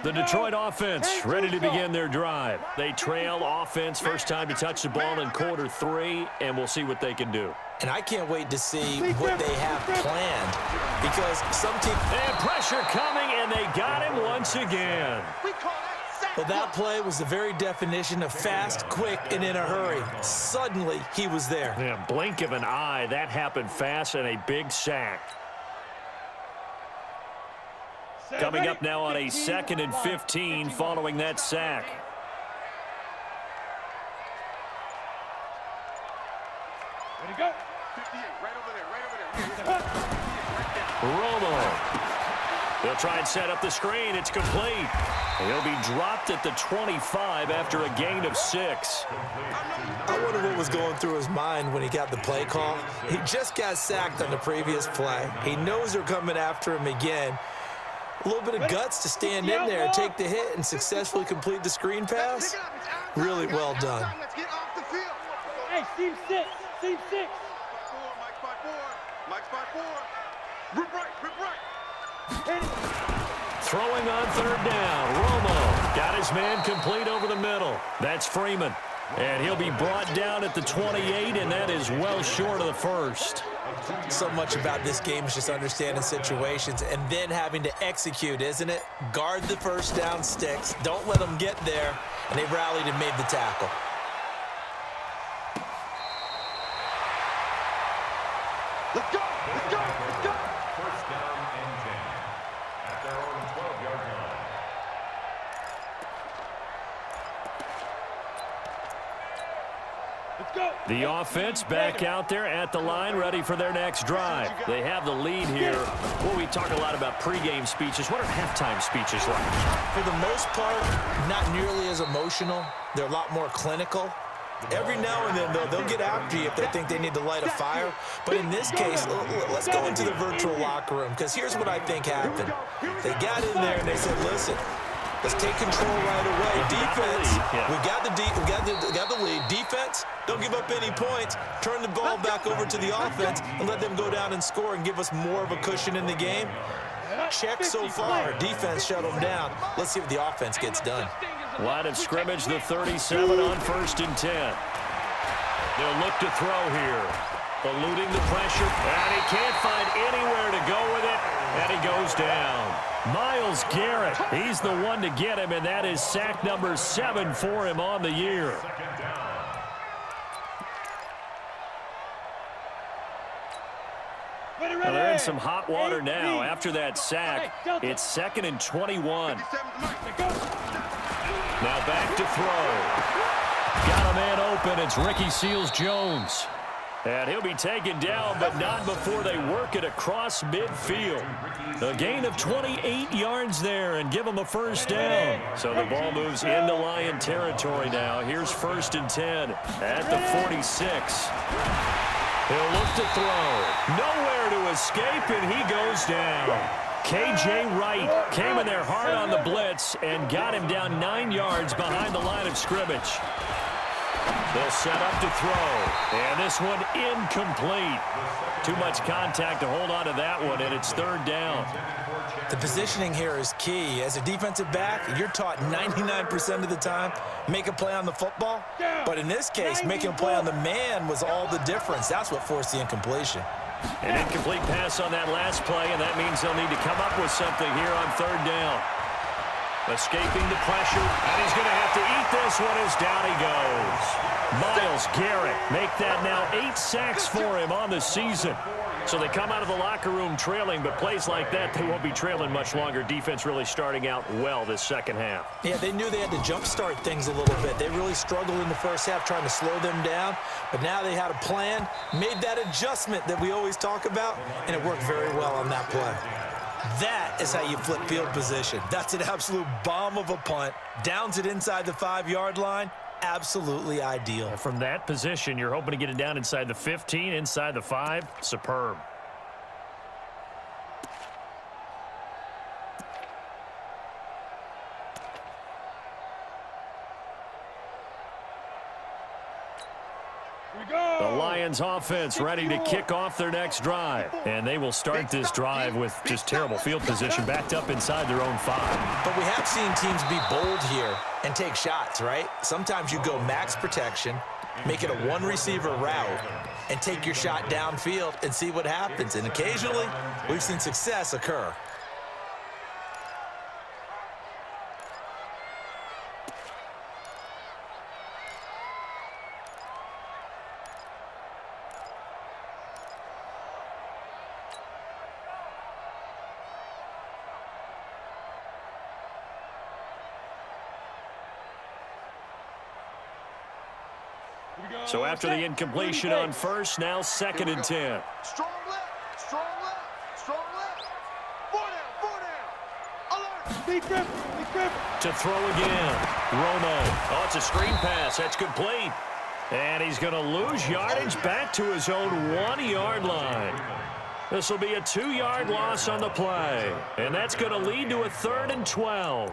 The Detroit offense ready to begin their drive. They trail offense first time to touch the ball in quarter 3, and we'll see what they can do. And I can't wait to see what they have planned because some teams... And pressure coming, and they got him once again. Well, that play was the very definition of fast, quick, and in a hurry. Suddenly, he was there. Yeah, blink of an eye, that happened fast, and a big sack. Coming up now on a 2nd and 15 following that sack. Ready to go. 58, right over there, Romo. They'll try and set up the screen. It's complete. He'll be dropped at the 25 after a gain of 6. I wonder what was going through his mind when he got the play call. He just got sacked on the previous play. He knows they're coming after him again. A little bit of guts to stand in there and take the hit and successfully complete the screen pass. Really well done. Hey, team 6. Team 6. Mike spot 4. Mike spot 4. Rip right, rip right. Throwing on 3rd down. Romo got his man complete over the middle. That's Freeman. And he'll be brought down at the 28, and that is well short of the first. So much about this game is just understanding situations and then having to execute, isn't it? Guard the first down sticks. Don't let them get there. And they rallied and made the tackle. Let's go, let's go, let's go. First down and 10 at their own 12-yard line. Let's go. The offense back out there at the line, ready for their next drive. They have the lead here. Well, we talk a lot about pregame speeches. What are halftime speeches like? For the most part, not nearly as emotional. They're a lot more clinical. Every now and then, though, they'll get after you if they think they need to light a fire. But in this case, let's go into the virtual locker room, because here's what I think happened. They got in there and they said, listen, let's take control right away. Defense, we got the lead. Defense, don't give up any points. Turn the ball back over to the offense and let them go down and score and give us more of a cushion in the game. Check so far. Defense shut them down. Let's see what the offense gets done. Line of scrimmage, the 37 on 1st and 10. They'll look to throw here. Eluding the pressure, and he can't find anywhere to go with it, and he goes down. Myles Garrett, he's the one to get him, and that is sack number 7 for him on the year. Well, they're in some hot water now. After that sack, it's 2nd and 21. Now back to throw. Got a man open. It's Ricky Seals-Jones. And he'll be taken down, but not before they work it across midfield. A gain of 28 yards there and give them a first down. So the ball moves into Lion territory now. Here's 1st and 10 at the 46. He'll look to throw. Nowhere to escape, and he goes down. K.J. Wright came in there hard on the blitz and got him down 9 yards behind the line of scrimmage. They'll set up to throw, and this one incomplete. Too much contact to hold on to that one, and it's 3rd down. The positioning here is key. As a defensive back, you're taught 99% of the time, make a play on the football. But in this case, making a play on the man was all the difference. That's what forced the incompletion. An incomplete pass on that last play, and that means they'll need to come up with something here on 3rd down. Escaping the pressure, and he's going to have to eat this one as down he goes. Myles Garrett make that now 8 sacks for him on the season. So they come out of the locker room trailing, but plays like that, they won't be trailing much longer. Defense really starting out well this second half. Yeah, they knew they had to jumpstart things a little bit. They really struggled in the first half trying to slow them down, but now they had a plan, made that adjustment that we always talk about, and it worked very well on that play. That is how you flip field position. That's an absolute bomb of a punt. Downs it inside the 5-yard line. Absolutely ideal. From that position, you're hoping to get it down inside the 15, inside the 5. Superb. The Lions offense ready to kick off their next drive. And they will start this drive with just terrible field position backed up inside their own 5. But we have seen teams be bold here and take shots, right? Sometimes you go max protection, make it a one-receiver route, and take your shot downfield and see what happens. And occasionally, we've seen success occur. So after the incompletion on first, now 2nd and 10. Strong left, strong left, strong left. 4 down, 4 down. Alert. To throw again. Romo. Oh, it's a screen pass. That's complete. And he's going to lose yardage back to his own 1-yard line. This will be a 2-yard loss on the play. And that's going to lead to a 3rd and 12.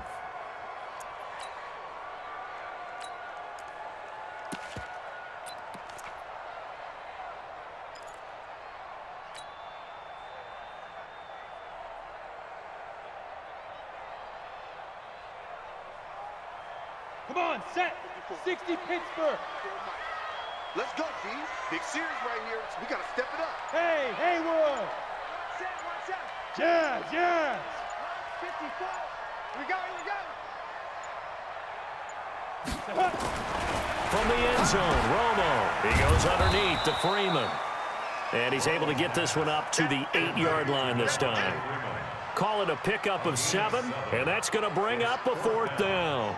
Come on, set. 60 Pittsburgh. Let's go, D. Big series right here. We got to step it up. Hey, Haywood. Set, watch out. Jazz. 54. Here we go, here we go. From the end zone, Romo. He goes underneath to Freeman. And he's able to get this one up to the 8-yard line this time. Call it a pickup of 7, and that's going to bring up a 4th down.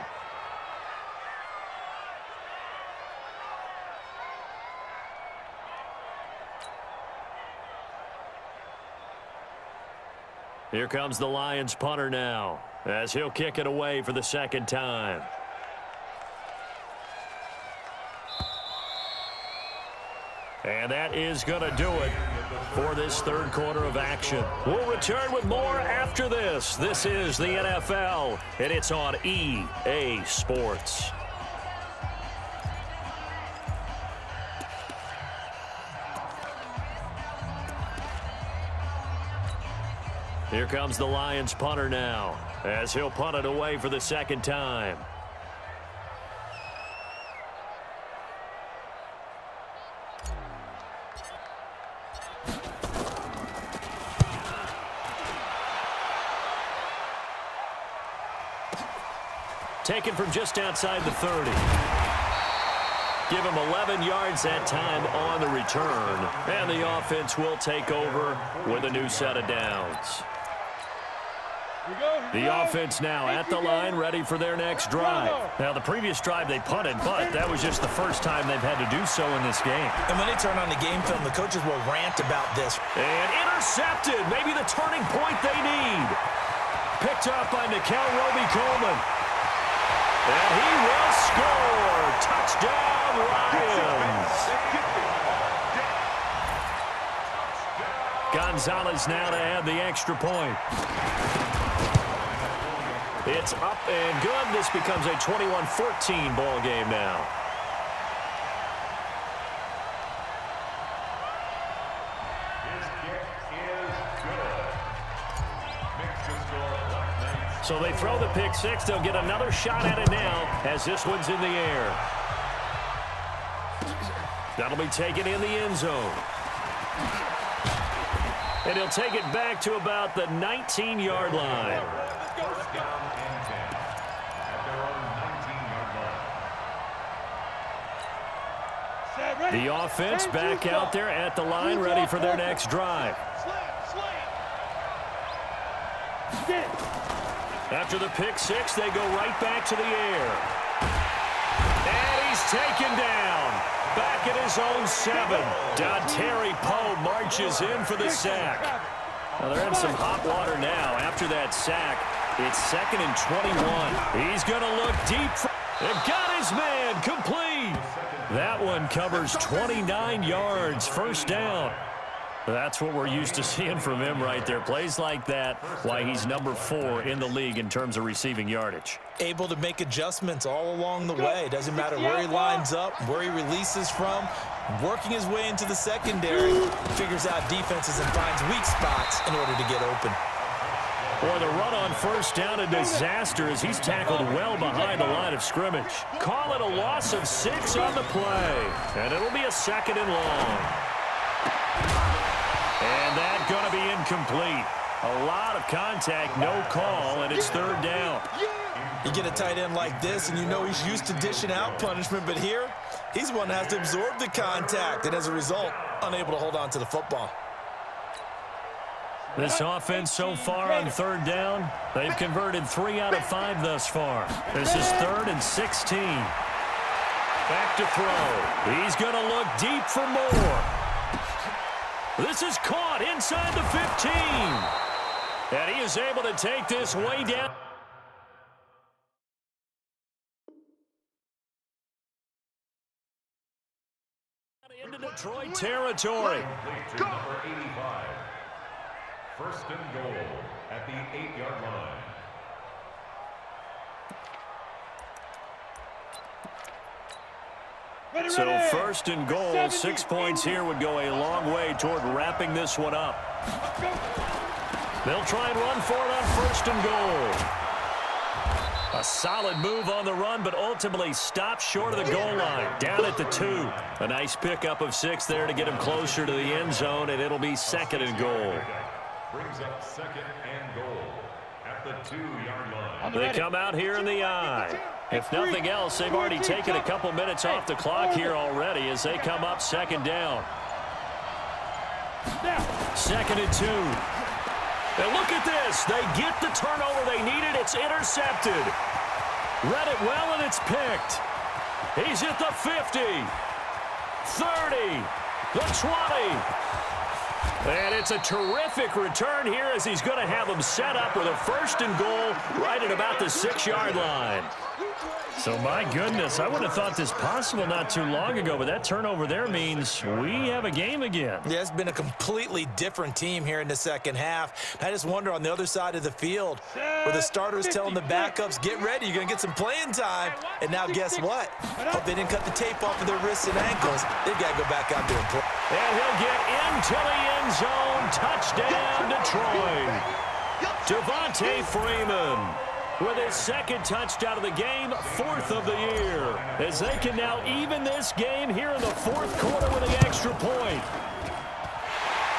Here comes the Lions punter now, as he'll kick it away for the 2nd time. And that is going to do it for this 3rd quarter of action. We'll return with more after this. This is the NFL, and it's on EA Sports. Here comes the Lions punter now, as he'll punt it away for the 2nd time. Taken from just outside the 30. Give him 11 yards that time on the return. And the offense will take over with a new set of downs. The offense now at the line, ready for their next drive. Now, the previous drive they punted, but that was just the first time they've had to do so in this game. And when they turn on the game film, the coaches will rant about this. And intercepted, maybe the turning point they need. Picked up by Nickel Roby-Coleman. And he will score. Touchdown, Lions. Gonzalez now to add the extra point. It's up and good. This becomes a 21-14 ball game now. So they throw the pick 6. They'll get another shot at it now as this one's in the air. That'll be taken in the end zone. And he'll take it back to about the 19-yard line. The offense back out there at the line, ready for their next drive. After the pick 6, they go right back to the air. And he's taken down. Back at his own 7. Dontari Poe marches in for the sack. Now they're in some hot water now. After that sack, it's 2nd and 21. He's going to look deep. And got his man complete. That one covers 29 yards. First down. That's what we're used to seeing from him right there. Plays like that, why he's number 4 in the league in terms of receiving yardage. Able to make adjustments all along the way. Doesn't matter where he lines up, where he releases from. Working his way into the secondary, figures out defenses and finds weak spots in order to get open. Boy, the run on first down, a disaster as he's tackled well behind the line of scrimmage. Call it a loss of 6 on the play, and it'll be a 2nd and long. And that's going to be incomplete. A lot of contact, no call, and it's 3rd down. You get a tight end like this, and you know he's used to dishing out punishment, but here, he's one that has to absorb the contact, and as a result, unable to hold on to the football. This offense so far on 3rd down, they've converted 3 out of 5 thus far. This is 3rd and 16. Back to throw. He's going to look deep for more. This is caught inside the 15. And he is able to take this way down. Into Detroit territory. To number 85. 1st and goal at the 8-yard line. So 1st and goal, 6 points here would go a long way toward wrapping this one up. They'll try and run for it on 1st and goal. A solid move on the run, but ultimately stopped short of the goal line. Down at the 2. A nice pickup of 6 there to get him closer to the end zone, and it'll be 2nd and goal. Brings up 2nd and goal at the 2-yard line. They come out here in the eye. If nothing else, they've already taken a couple minutes off the clock here already as they come up 2nd down. 2nd and 2. And look at this. They get the turnover they needed. It's intercepted. Read it well, and it's picked. He's at the 50, 30, the 20. And it's a terrific return here as he's going to have them set up with a 1st and goal right at about the 6-yard line. So, my goodness, I would have thought this possible not too long ago, but that turnover there means we have a game again. Yeah, it's been a completely different team here in the 2nd half. I just wonder on the other side of the field where the starters telling the backups, get ready, you're going to get some playing time. And now guess what? Hope they didn't cut the tape off of their wrists and ankles. They've got to go back out there and play. And he'll get into the end zone. Touchdown, Detroit. Devontae Freeman with his 2nd touchdown of the game, 4th of the year, as they can now even this game here in the 4th quarter with an extra point.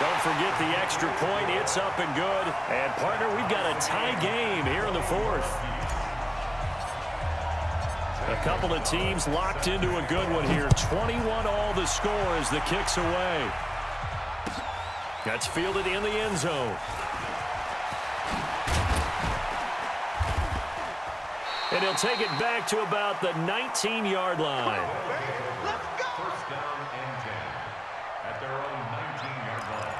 Don't forget the extra point. It's up and good. And, partner, we've got a tie game here in the 4th. A couple of teams locked into a good one here. 21 all the score as the kick's away. That's fielded in the end zone. And he'll take it back to about the 19-yard line. 1st down and 10 at their own 19-yard line.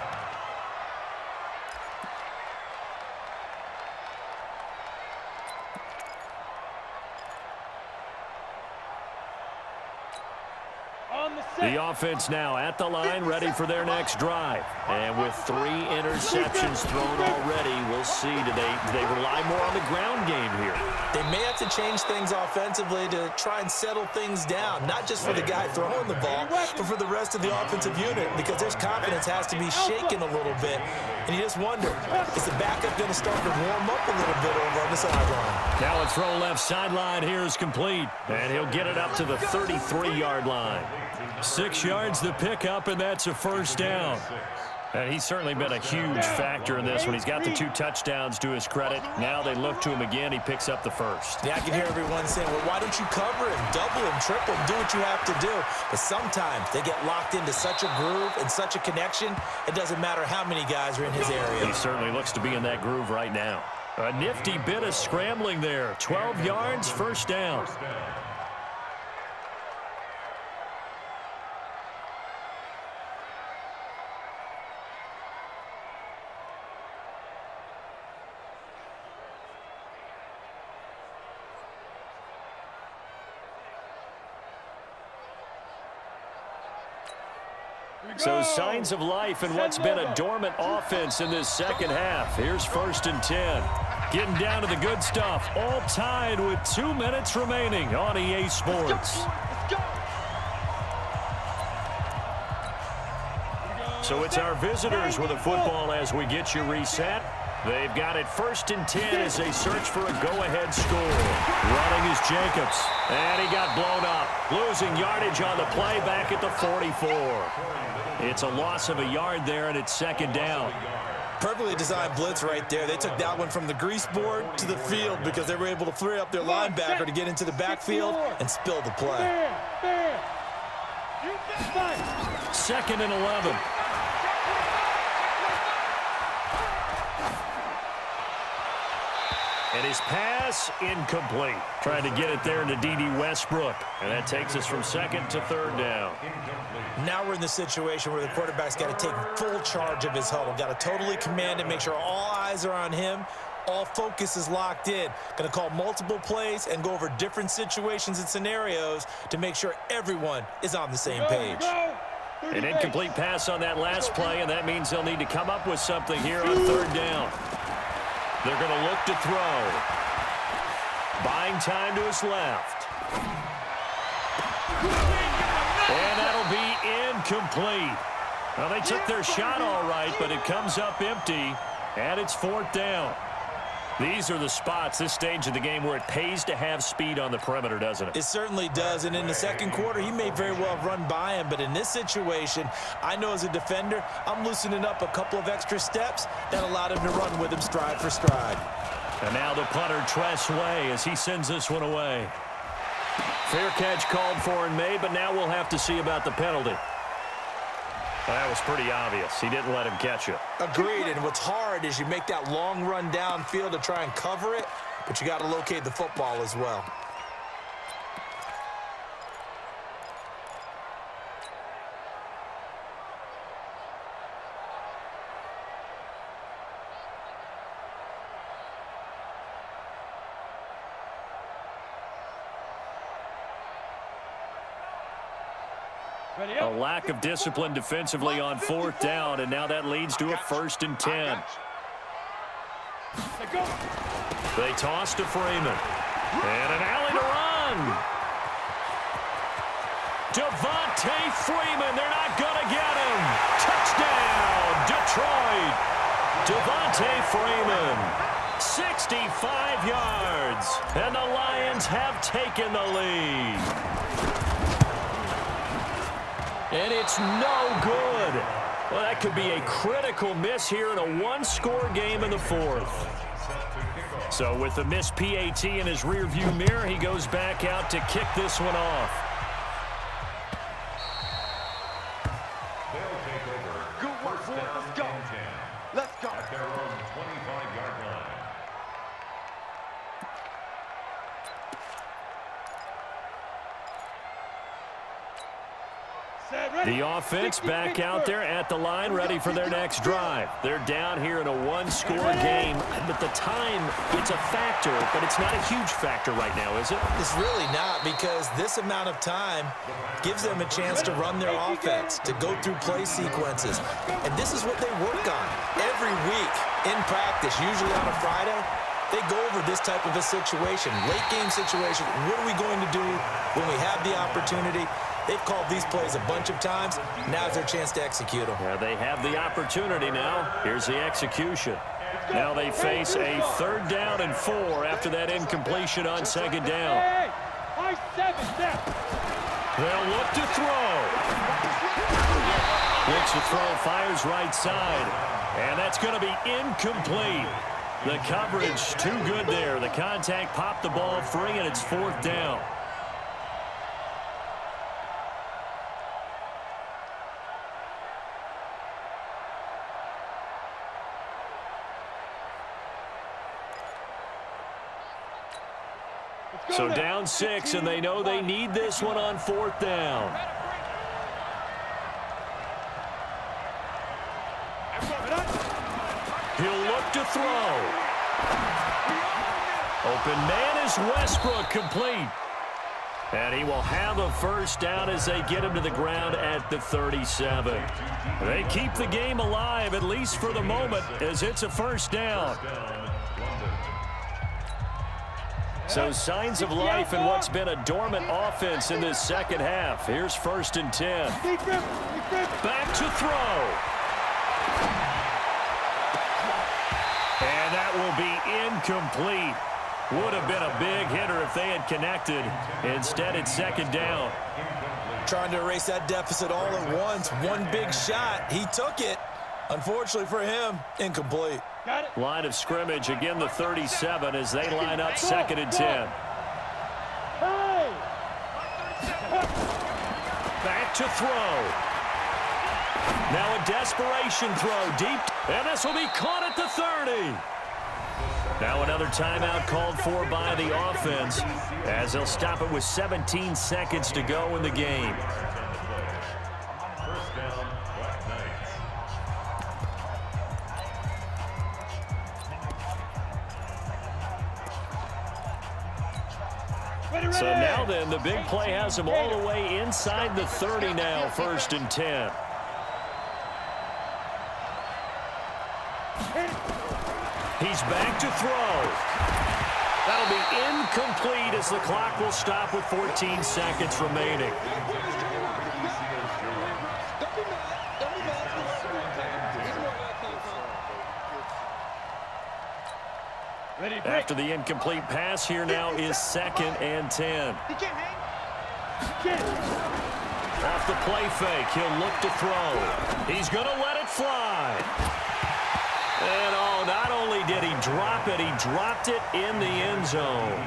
The offense now at the line, ready for their next drive. And with 3 interceptions thrown already, we'll see. Do they rely more on the ground game here? They may have to change things offensively to try and settle things down, not just for the guy throwing the ball, but for the rest of the offensive unit, because their confidence has to be shaken a little bit. And you just wonder, is the backup going to start to warm up a little bit over on the sideline? Now a throw left sideline here is complete, and he'll get it up to the 33-yard line. 6 yards the pickup, and that's a 1st down. And he's certainly been a huge factor in this one. He's got the 2 touchdowns to his credit. Now they look to him again. He picks up the 1st. Yeah, I can hear everyone saying, well, why don't you cover him, double him, triple him, do what you have to do. But sometimes they get locked into such a groove and such a connection, it doesn't matter how many guys are in his area. He certainly looks to be in that groove right now. A nifty bit of scrambling there. 12 yards, 1st down. So signs of life in what's been a dormant offense in this second half. Here's 1st and 10. Getting down to the good stuff. All tied with 2 minutes remaining on EA Sports. So it's our visitors with the football as we get you reset. They've got it 1st and 10 as they search for a go-ahead score. Running is Jacobs. And he got blown up. Losing yardage on the play back at the 44. It's a loss of a yard there, and it's 2nd down. Perfectly designed blitz right there. They took that one from the grease board to the field because they were able to free up their linebacker to get into the backfield and spill the play. 2nd and 11. And his pass incomplete. Trying to get it there to D.D. Westbrook. And that takes us from 2nd to 3rd down. Now we're in the situation where the quarterback's got to take full charge of his huddle. Got to totally command it, make sure all eyes are on him. All focus is locked in. Going to call multiple plays and go over different situations and scenarios to make sure everyone is on the same page. An incomplete pass on that last play, and that means they'll need to come up with something here on 3rd down. They're going to look to throw. Buying time to his left. And that'll be incomplete. Well, they took their shot all right, but it comes up empty, and it's 4th down. These are the spots, this stage of the game, where it pays to have speed on the perimeter, doesn't it? It certainly does, and in the second quarter, he may very well run by him, but in this situation, I know as a defender, I'm loosening up a couple of extra steps that allowed him to run with him stride for stride. And now the punter, Tress Way, as he sends this one away. Fair catch called for and made, but now we'll have to see about the penalty. Well, that was pretty obvious. He didn't let him catch it. Agreed, and what's hard is you make that long run downfield to try and cover it, but you got to locate the football as well. A lack of discipline defensively on 4th down, and now that leads to a 1st and 10. They toss to Freeman. And an alley to run. Devontae Freeman, they're not going to get him. Touchdown, Detroit. Devontae Freeman, 65 yards, and the Lions have taken the lead. And it's no good. Well, that could be a critical miss here in a one-score game in the 4th. So with the missed PAT in his rearview mirror, he goes back out to kick this one off. They'll take over. Good work, boys. Let's go. Let's go. At their own 25-yard line. The offense back out there at the line, ready for their next drive. They're down here in a one-score game, but the time, it's a factor, but it's not a huge factor right now, is it? It's really not, because this amount of time gives them a chance to run their offense, to go through play sequences. And this is what they work on every week in practice, usually on a Friday. They go over this type of a situation, late game situation. What are we going to do when we have the opportunity? They've called these plays a bunch of times. Now's their chance to execute them. Yeah, they have the opportunity now. Here's the execution. Now they face a 3rd down and 4 after that incompletion on 2nd down. They'll look to throw. Looks to throw, fires right side. And that's going to be incomplete. The coverage too good there. The contact popped the ball free, and it's 4th down. So down 6, and they know they need this one on 4th down. He'll look to throw. Open man is Westbrook, complete. And he will have a first down as they get him to the ground at the 37. They keep the game alive, at least for the moment, as it's a first down. So signs of life in what's been a dormant offense in this second half. Here's 1st and 10. Back to throw. And that will be incomplete. Would have been a big hitter if they had connected. Instead, it's 2nd down. Trying to erase that deficit all at once. One big shot. He took it. Unfortunately for him, incomplete. Line of scrimmage, again the 37 as they line up 2nd and 10. Back to throw. Now a desperation throw deep. And this will be caught at the 30. Now another timeout called for by the offense as they'll stop it with 17 seconds to go in the game. First down, Black Knights. So now then, the big play has them all the way inside the 30 now, 1st and 10. He's back to throw. That'll be incomplete as the clock will stop with 14 seconds remaining. After the incomplete pass, here now is 2nd and 10. Off the play fake, he'll look to throw. He's going to let it fly. And oh, not only did he drop it, he dropped it in the end zone.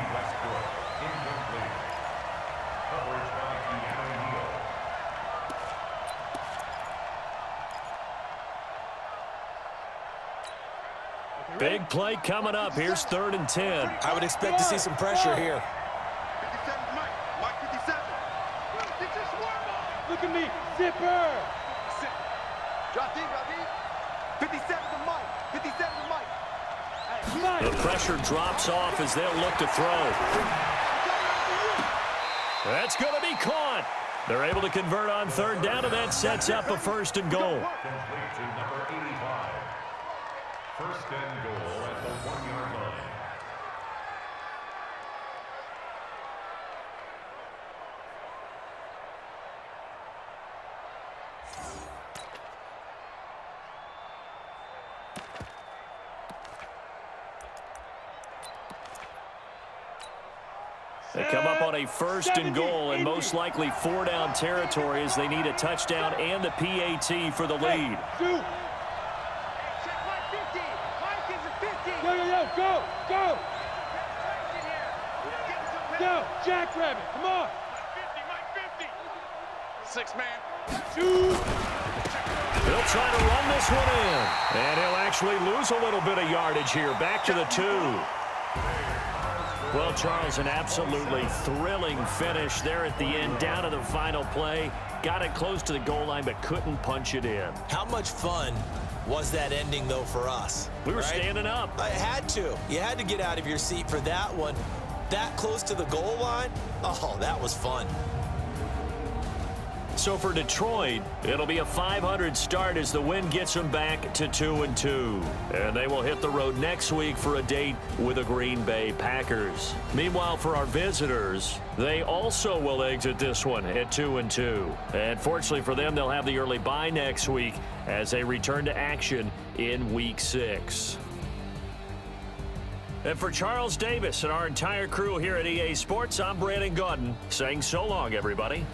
Big play coming up. Here's 3rd and 10. I would expect to see some pressure here. 57 Mike. Mike 57. Look at me, zipper. Drop deep, drop deep. 57 to Mike. 57 to Mike. The pressure drops off as they'll look to throw. That's going to be caught. They're able to convert on 3rd down, and that sets up a 1st and goal. Complete to number 85. 1st and goal at the 1-yard line. They come up on a 1st and goal and most likely 4-down territory as they need a touchdown and the PAT for the lead. Go, go. Go, Jackrabbit, come on. 50, 6 man. Shoot. He'll try to run this one in. And he'll actually lose a little bit of yardage here. Back to the 2. Well, Charles, an absolutely thrilling finish there at the end, down to the final play. Got it close to the goal line, but couldn't punch it in. How much fun was that ending, though, for us? We were standing up. I had to. You had to get out of your seat for that one. That close to the goal line? Oh, that was fun. So for Detroit, it'll be a 500 start as the win gets them back to 2-2. And they will hit the road next week for a date with the Green Bay Packers. Meanwhile, for our visitors, they also will exit this one at 2-2. And fortunately for them, they'll have the early bye next week as they return to action in Week 6. And for Charles Davis and our entire crew here at EA Sports, I'm Brandon Gaudin saying so long, everybody.